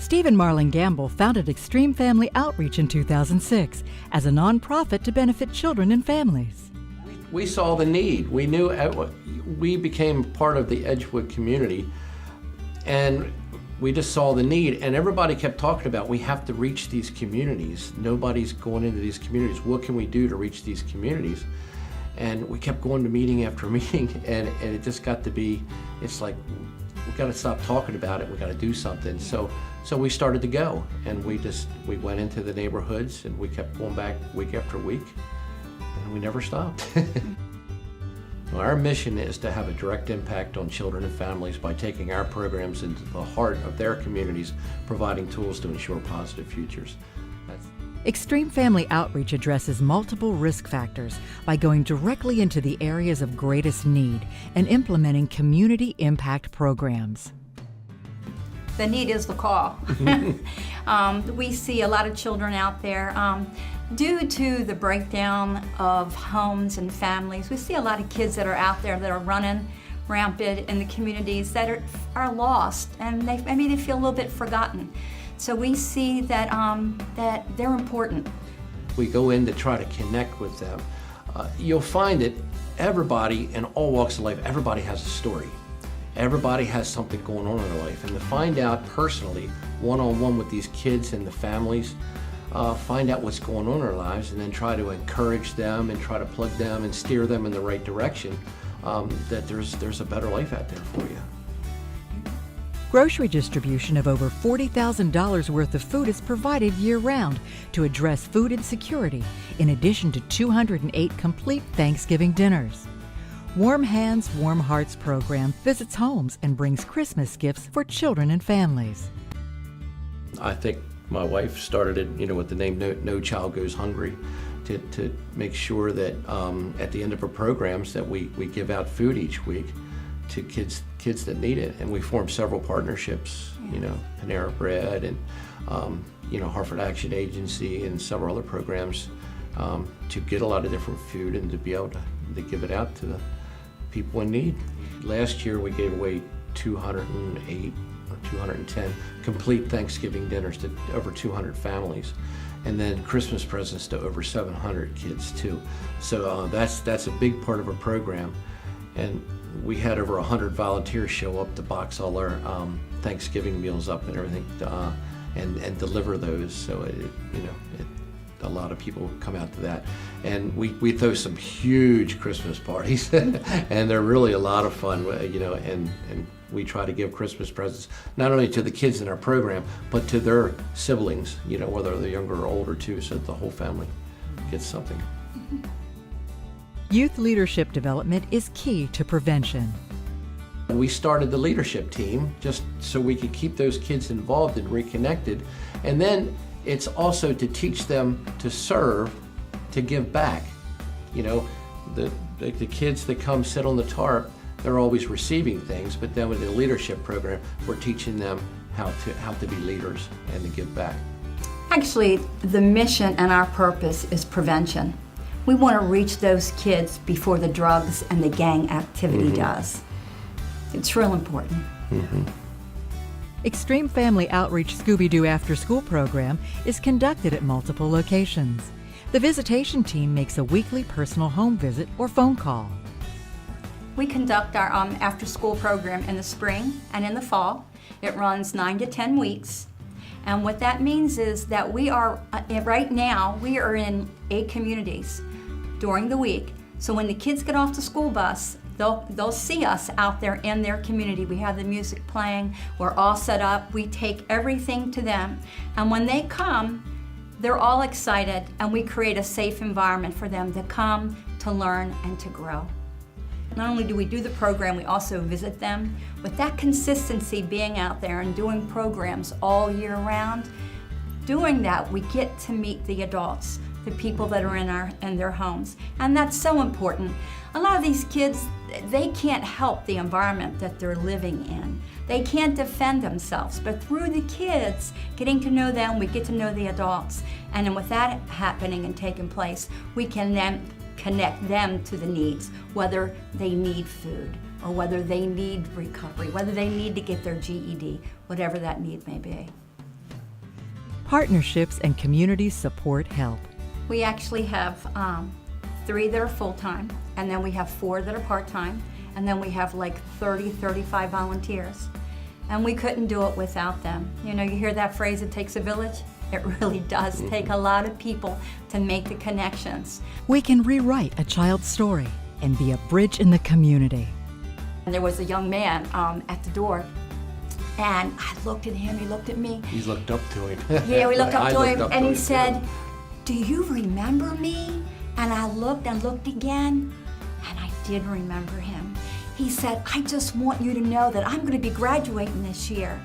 Steve and Marlon Gamble founded Extreme Family Outreach in 2006 as a nonprofit to benefit children and families. We saw the need. We knew we became part of the Edgewood community, and we just saw the need, and everybody kept talking about, we have to reach these communities. Nobody's going into these communities. What can we do to reach these communities? And we kept going to meeting after meeting, and it just got to be, it's like, we got to stop talking about it. We got to do something. So we started to go, and we went into the neighborhoods, and we kept going back week after week, and we never stopped. Well, our mission is to have a direct impact on children and families by taking our programs into the heart of their communities, providing tools to ensure positive futures. Extreme Family Outreach addresses multiple risk factors by going directly into the areas of greatest need and implementing community impact programs. The need is the call. We see a lot of children out there. Due to the breakdown of homes and families, we see a lot of kids that are out there that are running rampant in the communities that are lost, and maybe they feel a little bit forgotten. So we see that, that they're important. We go in to try to connect with them. You'll find that everybody in all walks of life, everybody has a story. Everybody has something going on in their life, and to find out personally, one-on-one with these kids and the families, find out what's going on in their lives, and then try to encourage them and try to plug them and steer them in the right direction, that there's a better life out there for you. Grocery distribution of over $40,000 worth of food is provided year-round to address food insecurity, in addition to 208 complete Thanksgiving dinners. Warm Hands, Warm Hearts program visits homes and brings Christmas gifts for children and families. I think my wife started it, with the name No Child Goes Hungry, to make sure that at the end of our programs that we give out food each week to kids that need it. And we formed several partnerships, Panera Bread and Harford Action Agency and several other programs to get a lot of different food and to be able to give it out to the people in need. Last year we gave away 208 or 210 complete Thanksgiving dinners to over 200 families, and then Christmas presents to over 700 kids too. So that's a big part of our program, and we had over 100 volunteers show up to box all our Thanksgiving meals up and everything, and deliver those. So a lot of people come out to that, and we throw some huge Christmas parties, and they're really a lot of fun, and we try to give Christmas presents not only to the kids in our program, but to their siblings, whether they're younger or older too, so that the whole family gets something. Youth leadership development is key to prevention. We started the leadership team just so we could keep those kids involved and reconnected, and then it's also to teach them to serve, to give back. The kids that come sit on the tarp, they're always receiving things, but then with the leadership program, we're teaching them how to be leaders and to give back. Actually, the mission and our purpose is prevention. We want to reach those kids before the drugs and the gang activity does. It's real important. Extreme Family Outreach Scooby-Doo After School program is conducted at multiple locations. The visitation team makes a weekly personal home visit or phone call. We conduct our after-school program in the spring and in the fall. It runs 9 to 10 weeks. And what that means is that we are, right now, we are in 8 communities during the week. So when the kids get off the school bus, they'll see us out there in their community. We have the music playing, we're all set up, we take everything to them. And when they come, they're all excited, and we create a safe environment for them to come, to learn, and to grow. Not only do we do the program, we also visit them. With that consistency, being out there and doing programs all year round, doing that, we get to meet the adults, the people that are in their homes. And that's so important. A lot of these kids, they can't help the environment that they're living in. They can't defend themselves, but through the kids, getting to know them, we get to know the adults. And then with that happening and taking place, we can then connect them to the needs, whether they need food or whether they need recovery, whether they need to get their GED, whatever that need may be. Partnerships and community support help. We actually have 3 that are full-time, and then we have 4 that are part-time, and then we have like 30, 35 volunteers. And we couldn't do it without them. You know, you hear that phrase, it takes a village? It really does take a lot of people to make the connections. We can rewrite a child's story and be a bridge in the community. And there was a young man at the door, and I looked at him, he looked at me. He's looked up to him. Yeah, we looked up I to him, looked up and to he him, said, too. "Do you remember me?" And I looked and looked again, and I did remember him. He said, "I just want you to know that I'm going to be graduating this year."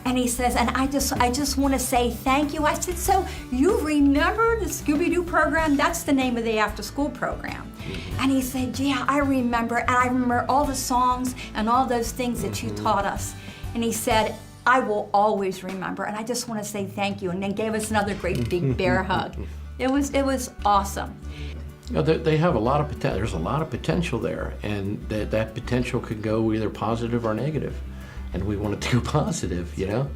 And he says, "And I just want to say thank you." I said, "So you remember the Scooby-Doo program? That's the name of the after-school program." And he said, "Yeah, I remember, and I remember all the songs and all those things that you taught us." And he said, "I will always remember, and I just want to say thank you." And then gave us another great big bear hug. It was awesome. You know, they have a lot of potential. There's a lot of potential there, and that potential could go either positive or negative, and we want it to go positive, you know.